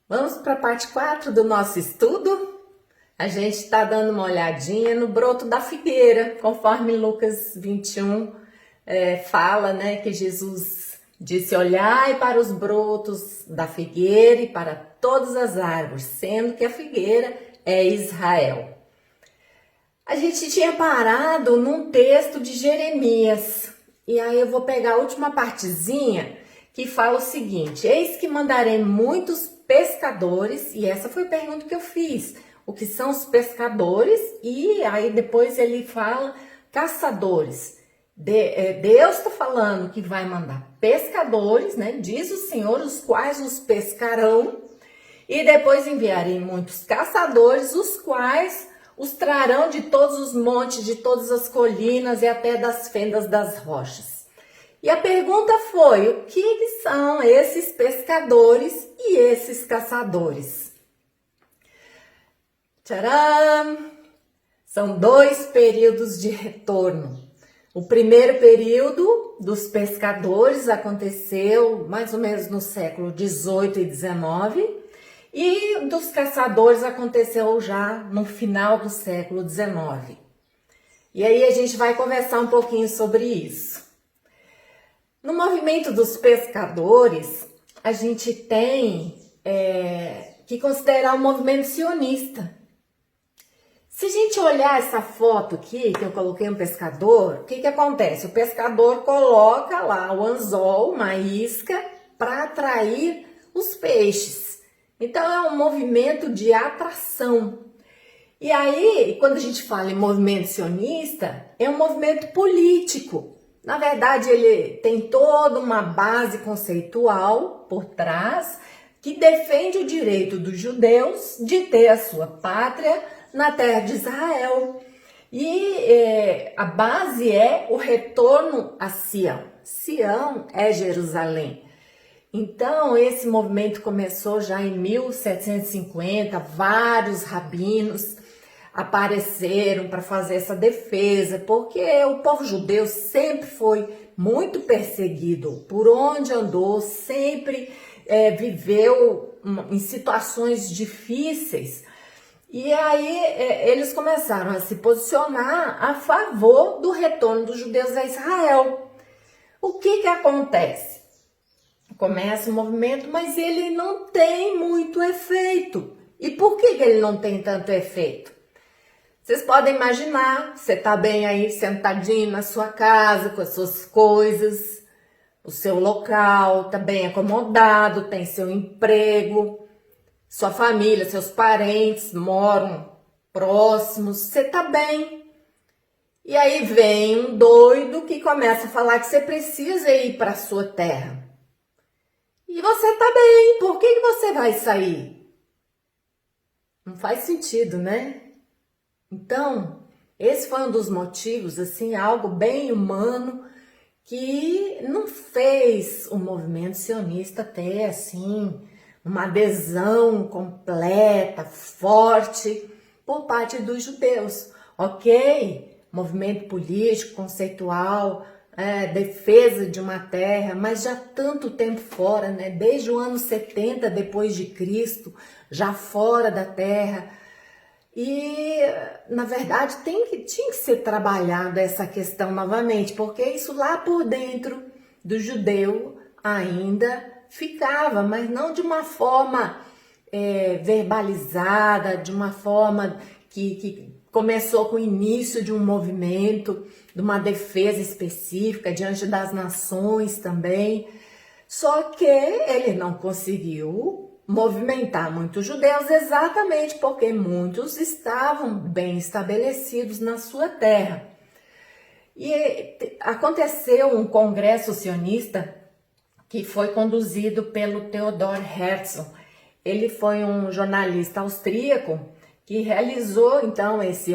Vamos para a parte 4 do nosso estudo. A gente está dando uma olhadinha no broto da figueira, conforme Lucas 21 fala, né, que Jesus disse: olhai para os brotos da figueira e para todas as árvores, sendo que a figueira é Israel. A gente tinha parado num texto de Jeremias, e aí eu vou pegar a última partezinha que fala o seguinte: eis que mandarei muitos pescadores, e essa foi a pergunta que eu fiz, o que são os pescadores? E aí depois ele fala caçadores. Deus está falando que vai mandar pescadores, né? Diz o Senhor, os quais os pescarão, e depois enviarei muitos caçadores, os quais os trarão de todos os montes, de todas as colinas e até das fendas das rochas. E a pergunta foi: o que são esses pescadores e esses caçadores? Tcharam! São dois períodos de retorno. O primeiro período dos pescadores aconteceu mais ou menos no século 18 e 19, e dos caçadores aconteceu já no final do século 19. E aí a gente vai conversar um pouquinho sobre isso. No movimento dos pescadores, a gente tem que considerar o movimento sionista. Se a gente olhar essa foto aqui, que eu coloquei um pescador, o que acontece? O pescador coloca lá o anzol, uma isca, para atrair os peixes. Então é um movimento de atração. E aí, quando a gente fala em movimento sionista, é um movimento político. Na verdade, ele tem toda uma base conceitual por trás que defende o direito dos judeus de ter a sua pátria na terra de Israel. E a base é o retorno a Sião. Sião é Jerusalém. Então, esse movimento começou já em 1750, vários rabinos apareceram para fazer essa defesa, porque o povo judeu sempre foi muito perseguido, por onde andou, sempre viveu em situações difíceis. E aí eles começaram a se posicionar a favor do retorno dos judeus a Israel. O que acontece? Começa o movimento, mas ele não tem muito efeito. E por que ele não tem tanto efeito? Vocês podem imaginar, você está bem aí sentadinho na sua casa, com as suas coisas, o seu local, está bem acomodado, tem seu emprego, sua família, seus parentes moram próximos, você está bem. E aí vem um doido que começa a falar que você precisa ir para a sua terra. E você está bem, por que você vai sair? Não faz sentido, né? Então, esse foi um dos motivos, assim, algo bem humano, que não fez o movimento sionista ter, assim, uma adesão completa, forte, por parte dos judeus, ok? Movimento político, conceitual, defesa de uma terra, mas já tanto tempo fora, né? Desde o ano 70 depois de Cristo, já fora da terra. E, na verdade, tinha que ser trabalhada essa questão novamente, porque isso lá por dentro do judeu ainda ficava, mas não de uma forma verbalizada, de uma forma que começou com o início de um movimento, de uma defesa específica diante das nações também. Só que ele não conseguiu movimentar muitos judeus exatamente porque muitos estavam bem estabelecidos na sua terra. E aconteceu um congresso sionista que foi conduzido pelo Theodor Herzl. Ele foi um jornalista austríaco que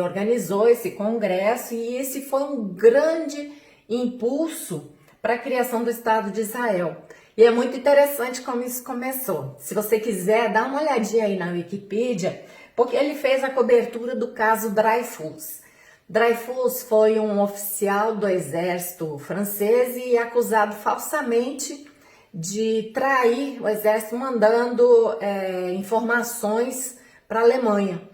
organizou esse congresso, e esse foi um grande impulso para a criação do Estado de Israel. E é muito interessante como isso começou. Se você quiser, dá uma olhadinha aí na Wikipedia, porque ele fez a cobertura do caso Dreyfus. Dreyfus foi um oficial do exército francês e acusado falsamente de trair o exército mandando informações para a Alemanha.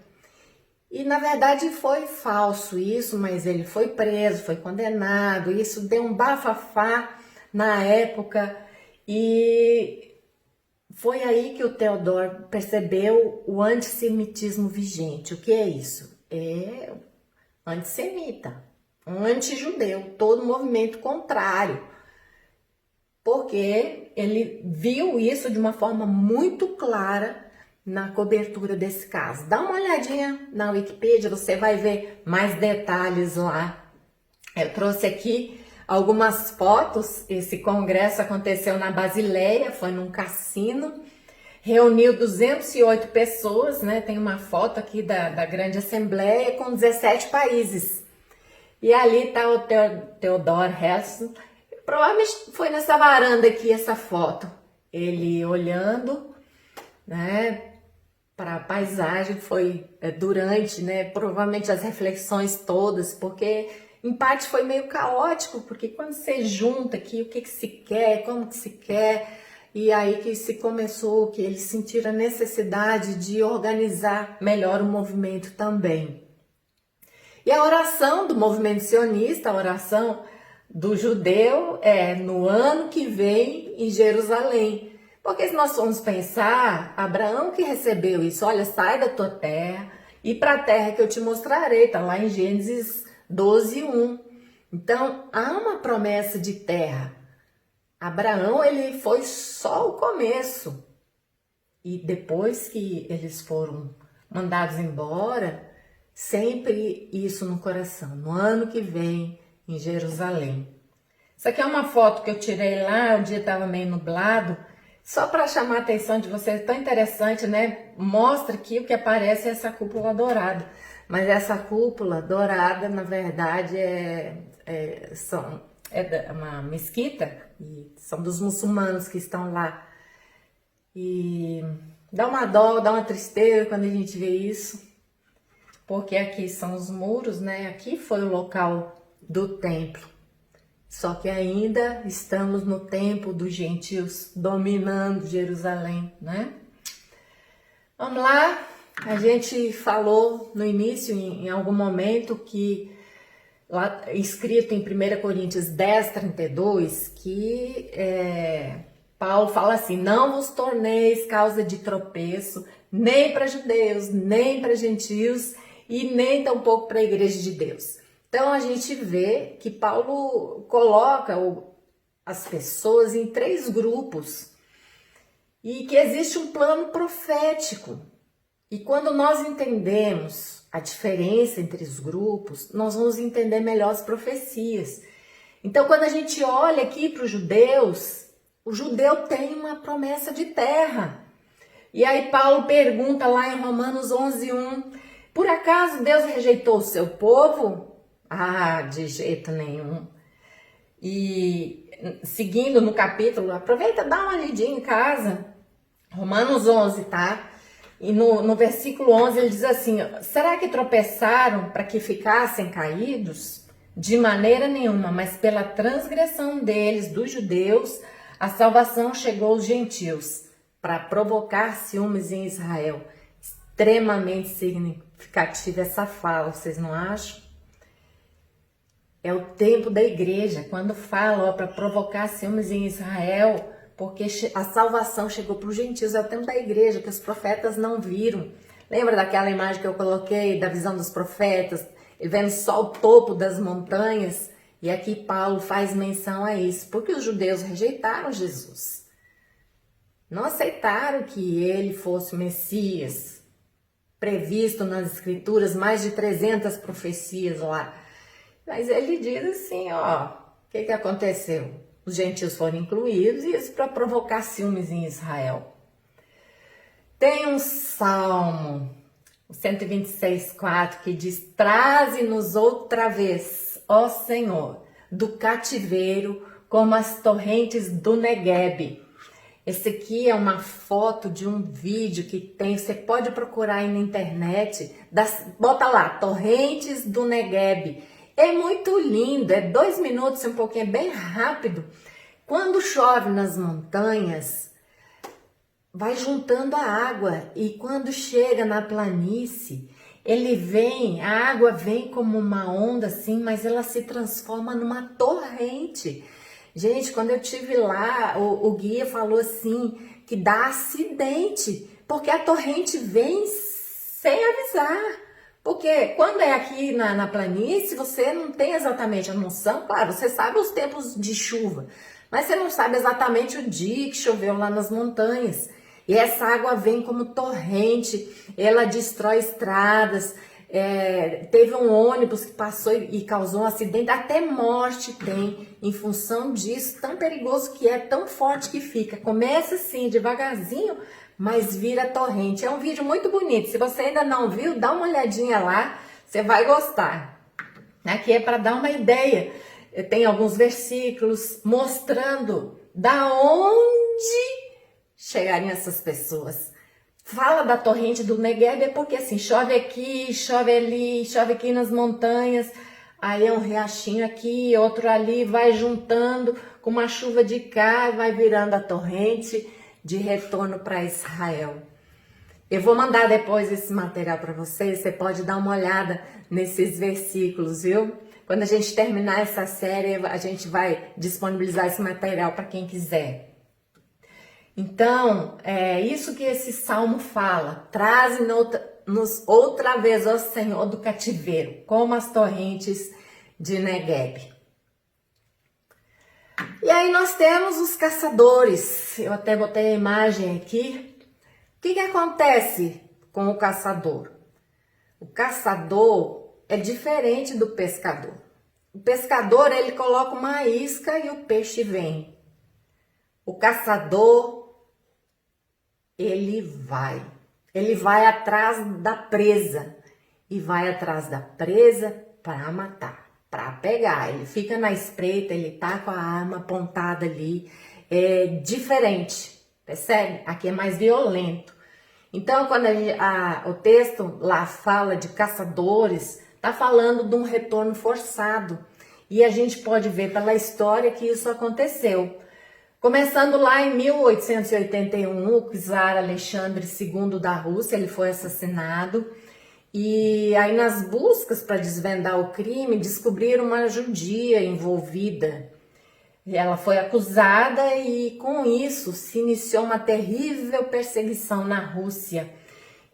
E na verdade foi falso isso, mas ele foi preso, foi condenado, isso deu um bafafá na época e foi aí que o Theodor percebeu o antissemitismo vigente. O que é isso? É antissemita, anti-judeu, todo movimento contrário, porque ele viu isso de uma forma muito clara na cobertura desse caso. Dá uma olhadinha na Wikipedia, você vai ver mais detalhes lá. Eu trouxe aqui algumas fotos. Esse congresso aconteceu na Basileia, foi num cassino, reuniu 208 pessoas, né? Tem uma foto aqui da grande assembleia com 17 países. E ali está o Theodor Herzl. Provavelmente foi nessa varanda aqui essa foto. Ele olhando, né, para a paisagem, foi durante, né, provavelmente as reflexões todas, porque em parte foi meio caótico, porque quando você junta aqui o que se quer, como que se quer, e aí que se começou, que eles sentiram a necessidade de organizar melhor o movimento também. E a oração do movimento sionista, a oração do judeu é no ano que vem em Jerusalém. Porque se nós formos pensar, Abraão que recebeu isso, olha, sai da tua terra e para a terra que eu te mostrarei, está lá em Gênesis 12:1. Então, há uma promessa de terra. Abraão, ele foi só o começo. E depois que eles foram mandados embora, sempre isso no coração, no ano que vem em Jerusalém. Isso aqui é uma foto que eu tirei lá, o dia estava meio nublado, só para chamar a atenção de vocês, tão interessante, né? Mostra que o que aparece é essa cúpula dourada. Mas essa cúpula dourada, na verdade, é uma mesquita, e são dos muçulmanos que estão lá. E dá uma dó, dá uma tristeza quando a gente vê isso, porque aqui são os muros, né? Aqui foi o local do templo. Só que ainda estamos no tempo dos gentios dominando Jerusalém, né? Vamos lá, a gente falou no início, em algum momento, que lá escrito em 1 Coríntios 10:32, que Paulo fala assim: não vos torneis causa de tropeço, nem para judeus, nem para gentios, e nem tampouco para a igreja de Deus. Então a gente vê que Paulo coloca as pessoas em 3 grupos e que existe um plano profético. E quando nós entendemos a diferença entre os grupos, nós vamos entender melhor as profecias. Então quando a gente olha aqui para os judeus, o judeu tem uma promessa de terra. E aí Paulo pergunta lá em Romanos 11:1, por acaso Deus rejeitou o seu povo? Ah, de jeito nenhum. E seguindo no capítulo, aproveita, dá uma lidinha em casa, Romanos 11, tá? E no versículo 11 ele diz assim: será que tropeçaram para que ficassem caídos? De maneira nenhuma, mas pela transgressão deles, dos judeus, a salvação chegou aos gentios, para provocar ciúmes em Israel. Extremamente significativa essa fala, vocês não acham? É o tempo da igreja, quando fala para provocar ciúmes em Israel, porque a salvação chegou para os gentios. É o tempo da igreja, que os profetas não viram. Lembra daquela imagem que eu coloquei, da visão dos profetas? Ele vendo só o topo das montanhas. E aqui Paulo faz menção a isso, porque os judeus rejeitaram Jesus. Não aceitaram que ele fosse o Messias, previsto nas escrituras, mais de 300 profecias lá. Mas ele diz assim, ó, o que aconteceu? Os gentios foram incluídos, e isso para provocar ciúmes em Israel. Tem um salmo, o 126:4, que diz: traze-nos outra vez, ó Senhor, do cativeiro, como as torrentes do Neguebe. Esse aqui é uma foto de um vídeo que tem, você pode procurar aí na internet, bota lá, torrentes do Neguebe. É muito lindo, é 2 minutos, um pouquinho, é bem rápido. Quando chove nas montanhas, vai juntando a água e quando chega na planície, a água vem como uma onda assim, mas ela se transforma numa torrente. Gente, quando eu tive lá, o guia falou assim, que dá acidente, porque a torrente vem sem avisar. Porque quando é aqui na planície, você não tem exatamente a noção, claro, você sabe os tempos de chuva, mas você não sabe exatamente o dia que choveu lá nas montanhas. E essa água vem como torrente, ela destrói estradas. Teve um ônibus que passou e causou um acidente, até morte tem em função disso, tão perigoso que é, tão forte que fica. Começa assim, devagarzinho, mas vira torrente. É um vídeo muito bonito, se você ainda não viu, dá uma olhadinha lá, você vai gostar. Aqui é para dar uma ideia, tem alguns versículos mostrando da onde chegarem essas pessoas. Fala da torrente do Negueb, é porque assim, chove aqui, chove ali, chove aqui nas montanhas, aí é um riachinho aqui, outro ali, vai juntando com uma chuva de cá, vai virando a torrente de retorno para Israel. Eu vou mandar depois esse material para vocês, você pode dar uma olhada nesses versículos, viu? Quando a gente terminar essa série, a gente vai disponibilizar esse material para quem quiser. Então, é isso que esse salmo fala. Traze-nos outra vez, ó Senhor, do cativeiro, como as torrentes de Negueb. E aí nós temos os caçadores. Eu até botei a imagem aqui. O que acontece com o caçador? O caçador é diferente do pescador. O pescador, ele coloca uma isca e o peixe vem. O caçador, ele vai atrás da presa e vai atrás da presa para matar, para pegar. Ele fica na espreita, ele tá com a arma apontada ali, é diferente, percebe? Aqui é mais violento. Então, quando o texto lá fala de caçadores, tá falando de um retorno forçado e a gente pode ver pela história que isso aconteceu. Começando lá em 1881, o czar Alexandre II da Rússia, ele foi assassinado. E aí nas buscas para desvendar o crime, descobriram uma judia envolvida. Ela foi acusada e com isso se iniciou uma terrível perseguição na Rússia.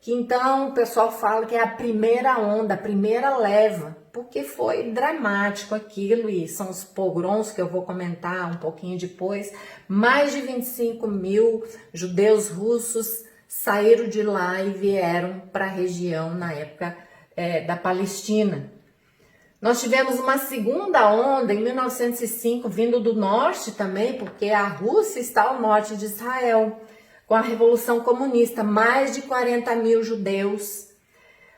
Que então o pessoal fala que é a primeira onda, a primeira leva, porque foi dramático aquilo e são os pogroms que eu vou comentar um pouquinho depois. Mais de 25 mil judeus russos saíram de lá e vieram para a região na época da Palestina. Nós tivemos uma segunda onda em 1905, vindo do norte também, porque a Rússia está ao norte de Israel, com a Revolução Comunista, mais de 40 mil judeus.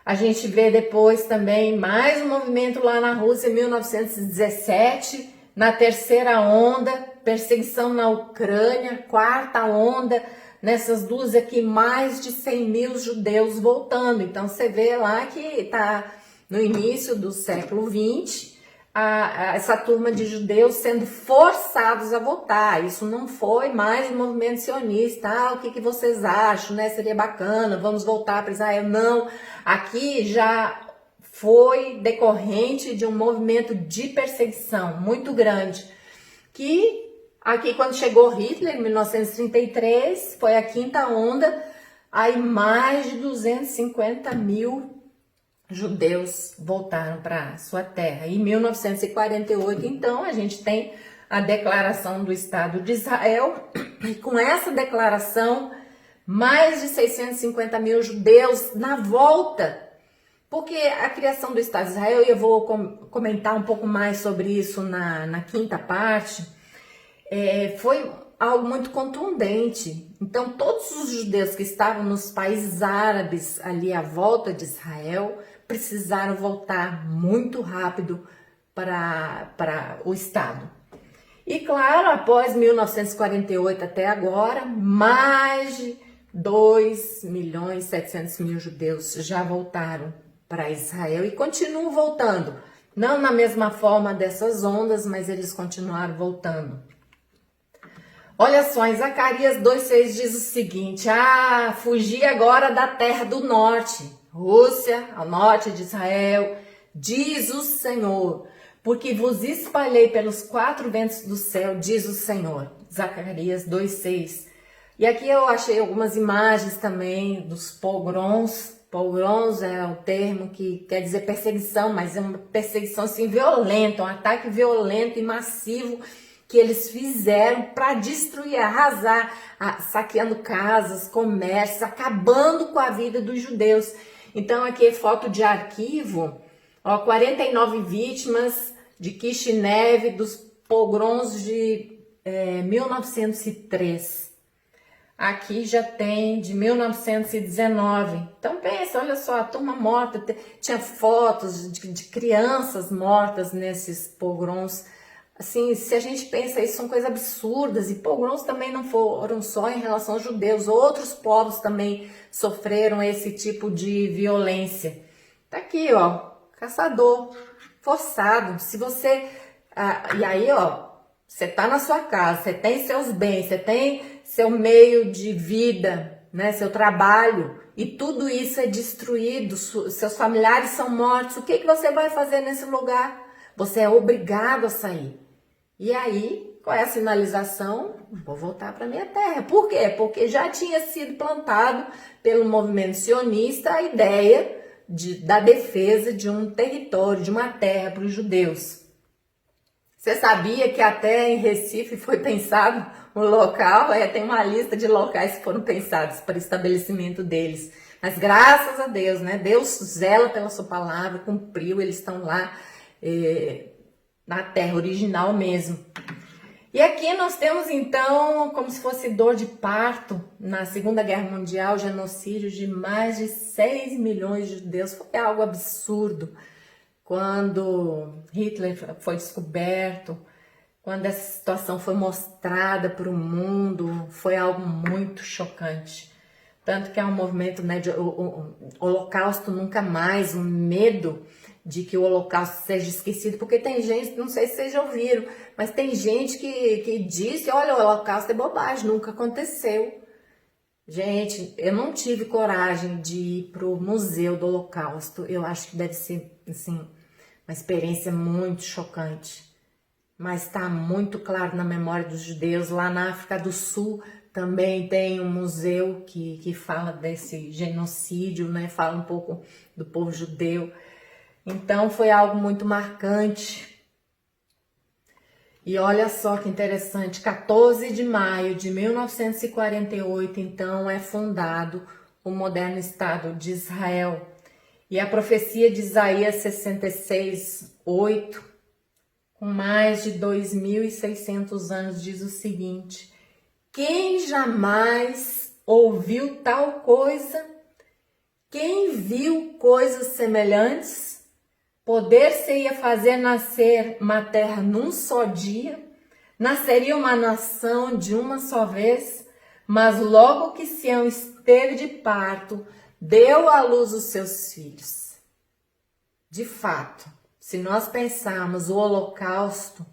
A gente vê depois também mais um movimento lá na Rússia em 1917, na terceira onda, perseguição na Ucrânia, quarta onda, nessas duas aqui, mais de 100 mil judeus voltando. Então você vê lá que está no início do século XX, essa turma de judeus sendo forçados a voltar. Isso não foi mais um movimento sionista. O que vocês acham, né? Seria bacana, vamos voltar para Israel. Não, aqui já foi decorrente de um movimento de perseguição muito grande, que aqui quando chegou Hitler, em 1933, foi a quinta onda, aí mais de 250 mil judeus voltaram para sua terra. Em 1948, então, a gente tem a declaração do Estado de Israel, e com essa declaração, mais de 650 mil judeus na volta, porque a criação do Estado de Israel, e eu vou comentar um pouco mais sobre isso na quinta parte, foi algo muito contundente. Então, todos os judeus que estavam nos países árabes ali à volta de Israel precisaram voltar muito rápido para o Estado. E claro, após 1948 até agora, mais de 2.700.000 judeus já voltaram para Israel e continuam voltando. Não na mesma forma dessas ondas, mas eles continuaram voltando. Olha só, em Zacarias 2,6 diz o seguinte: ah, fugi agora da terra do norte, Rússia, ao norte de Israel, diz o Senhor, porque vos espalhei pelos quatro ventos do céu, diz o Senhor. Zacarias 2,6. E aqui eu achei algumas imagens também dos pogroms. Pogroms é um termo que quer dizer perseguição, mas é uma perseguição assim violenta, um ataque violento e massivo que eles fizeram para destruir, arrasar, saqueando casas, comércios, acabando com a vida dos judeus. Então aqui é foto de arquivo, ó, 49 vítimas de Kishinev dos pogroms de 1903. Aqui já tem de 1919. Então pensa, olha só, a turma morta, tinha fotos de crianças mortas nesses pogroms. Assim, se a gente pensa isso, são coisas absurdas. E pogroms também não foram só em relação aos judeus. Outros povos também sofreram esse tipo de violência. Tá aqui, ó, caçador forçado. Se você... e aí, ó, você tá na sua casa, você tem seus bens, você tem seu meio de vida, né, seu trabalho, e tudo isso é destruído, seus familiares são mortos. O que você vai fazer nesse lugar? Você é obrigado a sair. E aí, qual é a sinalização? Vou voltar para minha terra. Por quê? Porque já tinha sido plantado pelo movimento sionista a ideia da defesa de um território, de uma terra para os judeus. Você sabia que até em Recife foi pensado um local? Tem uma lista de locais que foram pensados para o estabelecimento deles. Mas graças a Deus, né? Deus zela pela sua palavra, cumpriu, eles estão lá na terra original mesmo. E aqui nós temos então, como se fosse dor de parto, na Segunda Guerra Mundial, genocídio de mais de 6 milhões de judeus. Foi algo absurdo. Quando Hitler foi descoberto, quando essa situação foi mostrada para o mundo, foi algo muito chocante. Tanto que é um movimento, né, de o Holocausto nunca mais, um medo de que o Holocausto seja esquecido, porque tem gente, não sei se vocês já ouviram, mas tem gente que diz que, olha, o Holocausto é bobagem, nunca aconteceu. Gente, eu não tive coragem de ir para o Museu do Holocausto, eu acho que deve ser, assim, uma experiência muito chocante. Mas está muito claro na memória dos judeus. Lá na África do Sul também tem um museu que fala desse genocídio, né? Fala um pouco do povo judeu. Então foi algo muito marcante. E olha só que interessante, 14 de maio de 1948, então, é fundado o moderno Estado de Israel. E a profecia de Isaías 66:8, com mais de 2.600 anos, diz o seguinte: quem jamais ouviu tal coisa? Quem viu coisas semelhantes? Poder-se-ia fazer nascer uma terra num só dia? Nasceria uma nação de uma só vez? Mas logo que Sião esteve de parto, deu à luz os seus filhos. De fato, se nós pensarmos, o Holocausto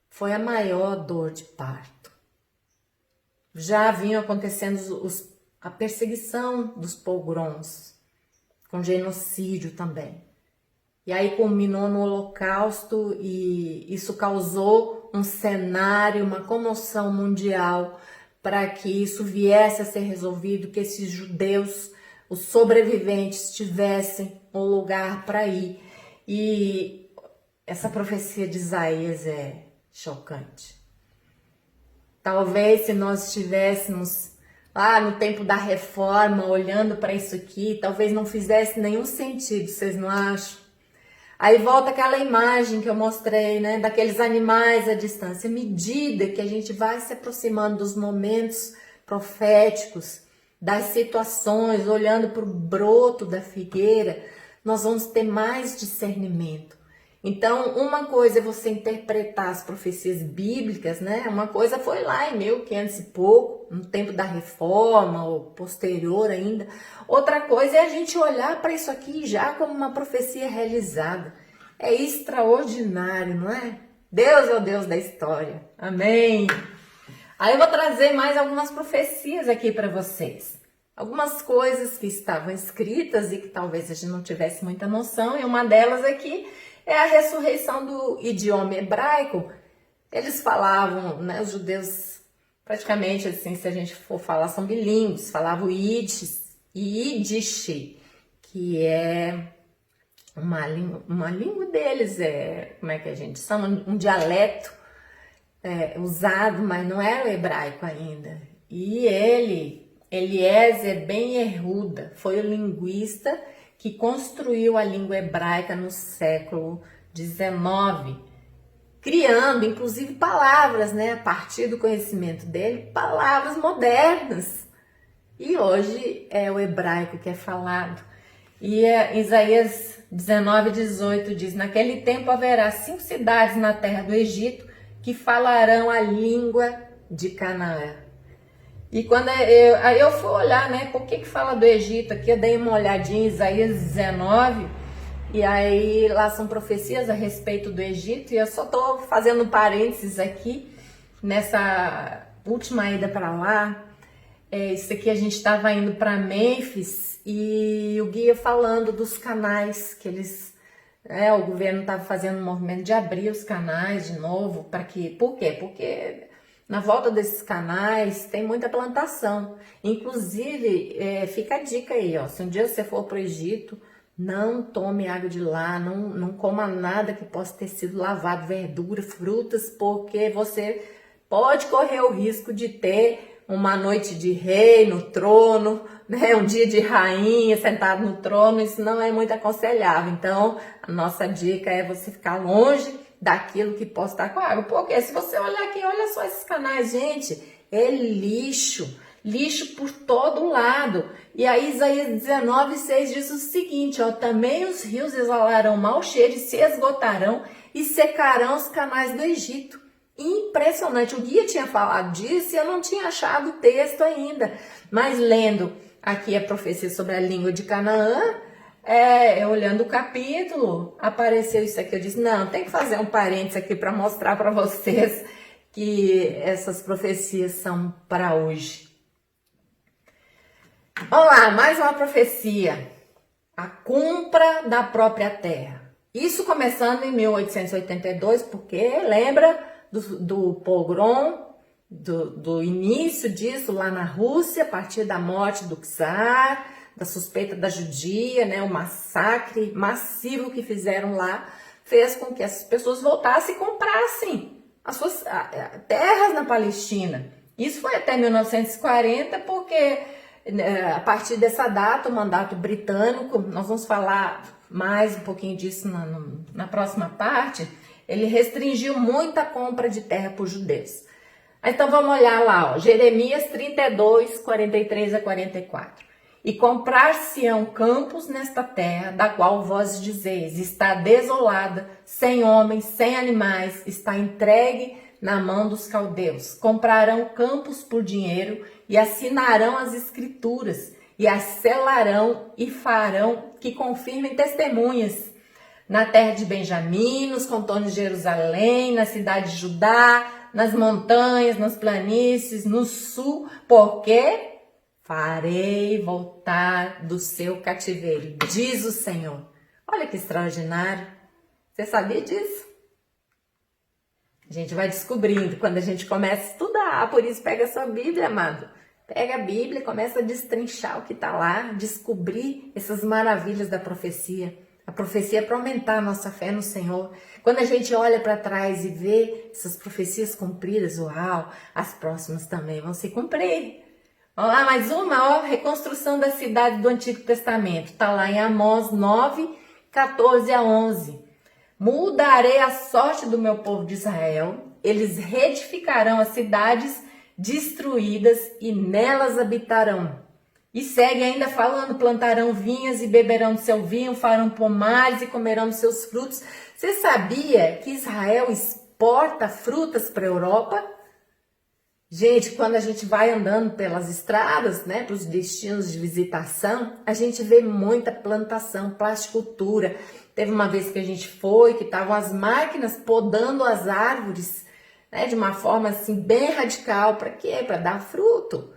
foi a maior dor de parto. Já vinham acontecendo a perseguição dos pogroms, com genocídio também. E aí culminou no Holocausto e isso causou um cenário, uma comoção mundial para que isso viesse a ser resolvido, que esses judeus, os sobreviventes, tivessem um lugar para ir. E essa profecia de Isaías é chocante. Talvez se nós estivéssemos lá no tempo da reforma, olhando para isso aqui, talvez não fizesse nenhum sentido, vocês não acham? Aí volta aquela imagem que eu mostrei, né, daqueles animais à distância. À medida que a gente vai se aproximando dos momentos proféticos, das situações, olhando para o broto da figueira, nós vamos ter mais discernimento. Então, uma coisa é você interpretar as profecias bíblicas, né? Uma coisa foi lá em 1500 e pouco, no tempo da reforma, ou posterior ainda. Outra coisa é a gente olhar para isso aqui já como uma profecia realizada. É extraordinário, não é? Deus é o Deus da história. Amém! Aí eu vou trazer mais algumas profecias aqui para vocês. Algumas coisas que estavam escritas e que talvez a gente não tivesse muita noção, e uma delas aqui é a ressurreição do idioma hebraico. Eles falavam, né, os judeus praticamente assim, se a gente for falar, são bilíngues, falavam Yiddish, que é uma língua deles, como é que a gente chama? Um dialeto usado, mas não era o hebraico ainda. E Eliezer Ben Yehuda, foi o linguista que construiu a língua hebraica no século XIX, criando, inclusive, palavras, né, a partir do conhecimento dele, palavras modernas. E hoje é o hebraico que é falado. E Isaías 19:18 diz: naquele tempo haverá 5 cidades na terra do Egito que falarão a língua de Canaã. E quando aí eu fui olhar, né, por que fala do Egito aqui, eu dei uma olhadinha em Isaías 19, e aí lá são profecias a respeito do Egito, e eu só tô fazendo parênteses aqui, nessa última ida para lá, isso aqui a gente estava indo para Mênfis, e o guia falando dos canais que eles... o governo estava fazendo um movimento de abrir os canais de novo, por quê? Porque na volta desses canais tem muita plantação. Inclusive, fica a dica aí, ó, se um dia você for para o Egito, não tome água de lá, não coma nada que possa ter sido lavado, verdura, frutas, porque você pode correr o risco de ter uma noite de rei no trono, né? Um dia de rainha sentado no trono, isso não é muito aconselhável. Então, a nossa dica é você ficar longe daquilo que possa estar com água. Porque se você olhar aqui, olha só esses canais, gente, é lixo por todo lado. E aí Isaías 19:6 diz o seguinte, ó: também os rios exalarão mau cheiro e se esgotarão e secarão os canais do Egito. Impressionante, o guia tinha falado disso e eu não tinha achado o texto ainda, mas lendo aqui a profecia sobre a língua de Canaã, olhando o capítulo, apareceu isso aqui. Eu disse, não, tem que fazer um parênteses aqui para mostrar para vocês que essas profecias são para hoje. Vamos lá, mais uma profecia. A compra da própria terra. Isso começando em 1882, porque lembra do pogrom, do início disso lá na Rússia, a partir da morte do czar, da suspeita da judia, né, o massacre massivo que fizeram lá, fez com que essas pessoas voltassem e comprassem as suas terras na Palestina. Isso foi até 1940, porque a partir dessa data, o mandato britânico, nós vamos falar mais um pouquinho disso na próxima parte, ele restringiu muito a compra de terra por judeus. Então vamos olhar lá, ó, Jeremias 32, 43 a 44. E comprar-se-ão campos nesta terra, da qual vós dizeis, está desolada, sem homens, sem animais, está entregue na mão dos caldeus. Comprarão campos por dinheiro e assinarão as escrituras, e as selarão e farão que confirmem testemunhas. Na terra de Benjamim, nos contornos de Jerusalém, na cidade de Judá, nas montanhas, nas planícies, no sul, porque farei voltar do seu cativeiro, diz o Senhor. Olha que extraordinário. Você sabia disso? A gente vai descobrindo quando a gente começa a estudar. Por isso, pega a sua Bíblia, amado. Pega a Bíblia e começa a destrinchar o que está lá, descobrir essas maravilhas da profecia. A profecia é para aumentar a nossa fé no Senhor. Quando a gente olha para trás e vê essas profecias cumpridas, uau, as próximas também vão se cumprir. Vamos lá, mais uma, ó, reconstrução da cidade do Antigo Testamento. Está lá em Amós 9, 14 a 11. Mudarei a sorte do meu povo de Israel, eles reedificarão as cidades destruídas e nelas habitarão. E segue ainda falando, plantarão vinhas e beberão do seu vinho, farão pomares e comerão dos seus frutos. Você sabia que Israel exporta frutas para a Europa? Gente, quando a gente vai andando pelas estradas, né, para os destinos de visitação, a gente vê muita plantação, plasticultura. Teve uma vez que a gente foi, que estavam as máquinas podando as árvores né, de uma forma assim bem radical. Para quê? Para dar fruto,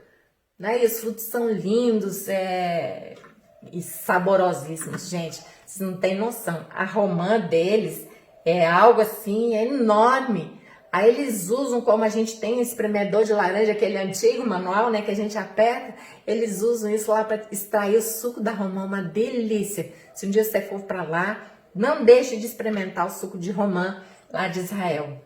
né? E os frutos são lindos e saborosíssimos, gente. Vocês não têm noção. A romã deles é algo assim enorme. Aí eles usam, como a gente tem um espremedor de laranja, aquele antigo manual, né, que a gente aperta, eles usam isso lá para extrair o suco da romã, uma delícia. Se um dia você for para lá, não deixe de experimentar o suco de romã lá de Israel.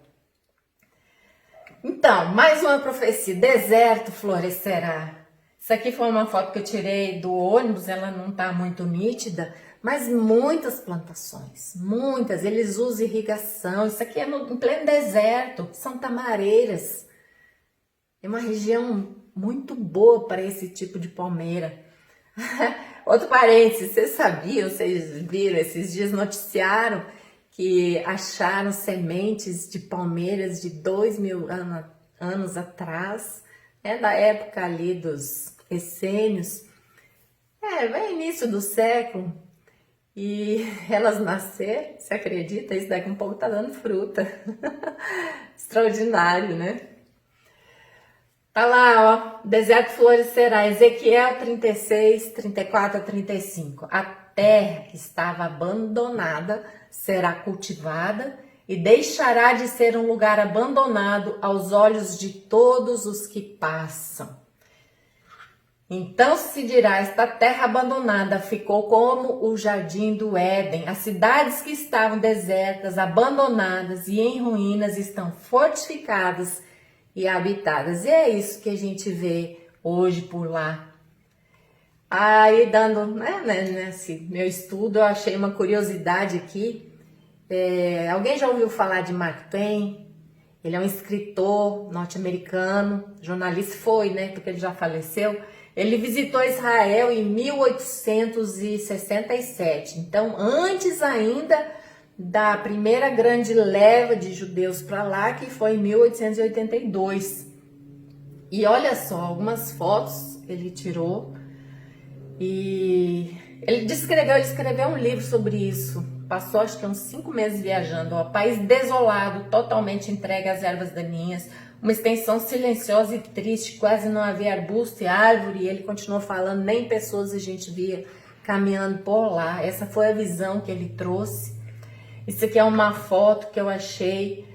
Então, mais uma profecia, deserto florescerá. Isso aqui foi uma foto que eu tirei do ônibus, ela não tá muito nítida, mas muitas plantações, muitas, eles usam irrigação. Isso aqui é em pleno deserto, são tamareiras. É uma região muito boa para esse tipo de palmeira. Outro parênteses, vocês viram, esses dias noticiaram que acharam sementes de palmeiras de 2000 anos atrás, da época ali dos essênios, bem início do século, e elas nasceram, você acredita? Isso daqui um pouco tá dando fruta. Extraordinário, né? Tá lá, ó, deserto florescerá, Ezequiel 36, 34 a 35. A terra que estava abandonada será cultivada e deixará de ser um lugar abandonado aos olhos de todos os que passam. Então se dirá, esta terra abandonada ficou como o jardim do Éden. As cidades que estavam desertas, abandonadas e em ruínas estão fortificadas e habitadas. E é isso que a gente vê hoje por lá. Aí dando, nesse meu estudo, eu achei uma curiosidade aqui. Alguém já ouviu falar de Mark Twain? Ele é um escritor norte-americano, jornalista porque ele já faleceu. Ele visitou Israel em 1867, então antes ainda da primeira grande leva de judeus para lá, que foi em 1882. E olha só, algumas fotos ele tirou e ele escreveu um livro sobre isso. Passou acho que uns 5 meses viajando, país desolado, totalmente entregue às ervas daninhas, uma extensão silenciosa e triste, quase não havia arbusto e árvore, e ele continuou falando, nem pessoas a gente via caminhando por lá. Essa foi a visão que ele trouxe. Isso aqui é uma foto que eu achei,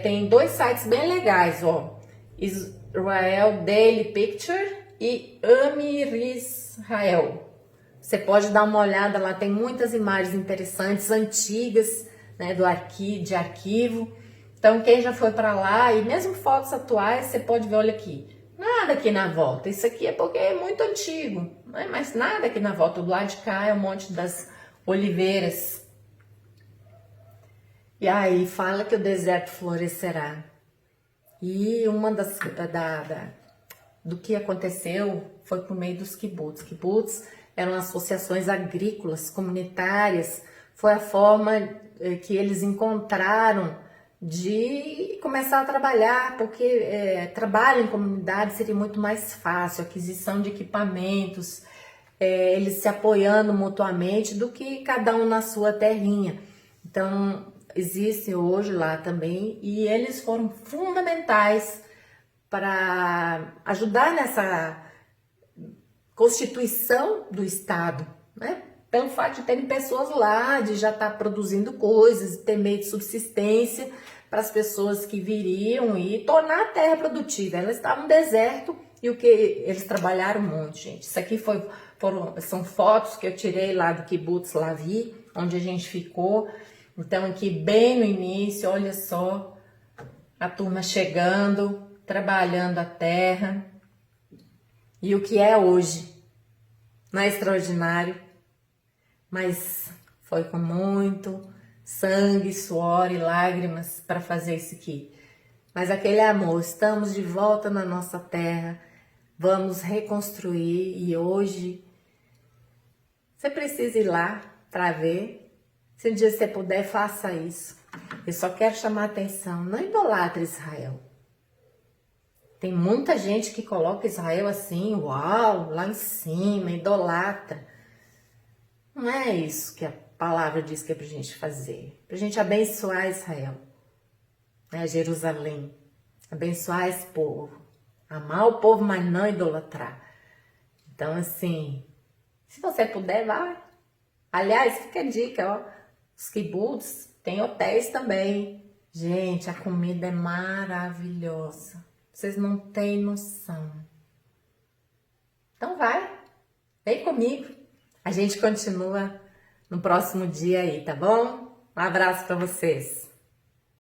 tem 2 sites bem legais, ó, Israel Daily Picture e Amir Israel. Você pode dar uma olhada lá, tem muitas imagens interessantes, antigas, né, de arquivo. Então, quem já foi para lá, e mesmo fotos atuais, você pode ver, olha aqui, nada aqui na volta. Isso aqui é porque é muito antigo, né? Mas nada aqui na volta. Do lado de cá é um monte das oliveiras. E aí fala que o deserto florescerá. E uma do que aconteceu foi por meio dos kibbutz. Kibbutz eram associações agrícolas, comunitárias. Foi a forma que eles encontraram de começar a trabalhar, porque trabalho em comunidade seria muito mais fácil, aquisição de equipamentos, eles se apoiando mutuamente do que cada um na sua terrinha. Então, existe hoje lá também, e eles foram fundamentais para ajudar nessa constituição do Estado, né? Pelo fato de terem pessoas lá, de já estar produzindo coisas, ter meio de subsistência para as pessoas que viriam e tornar a terra produtiva. Elas estavam no deserto e o que eles trabalharam muito, gente. Isso aqui são fotos que eu tirei lá do Kibbutz Lavi, onde a gente ficou. Então aqui bem no início, olha só, a turma chegando, trabalhando a terra. E o que é hoje, não é extraordinário? Mas foi com muito sangue, suor e lágrimas para fazer isso aqui. Mas aquele amor, estamos de volta na nossa terra, vamos reconstruir e hoje você precisa ir lá para ver. Se um dia você puder, faça isso. Eu só quero chamar a atenção, não idolatre Israel. Tem muita gente que coloca Israel assim, uau, lá em cima, idolatra. Não é isso que a palavra diz que é pra gente fazer. Pra gente abençoar Israel, né? Jerusalém. abençoar esse povo, amar o povo, mas não idolatrar. Então, assim, se você puder, vai. Aliás, fica a dica, ó, os kibbutz tem hotéis também. Gente, a comida é maravilhosa. Vocês não têm noção. Então vai, vem comigo. A gente continua no próximo dia aí, tá bom? Um abraço para vocês.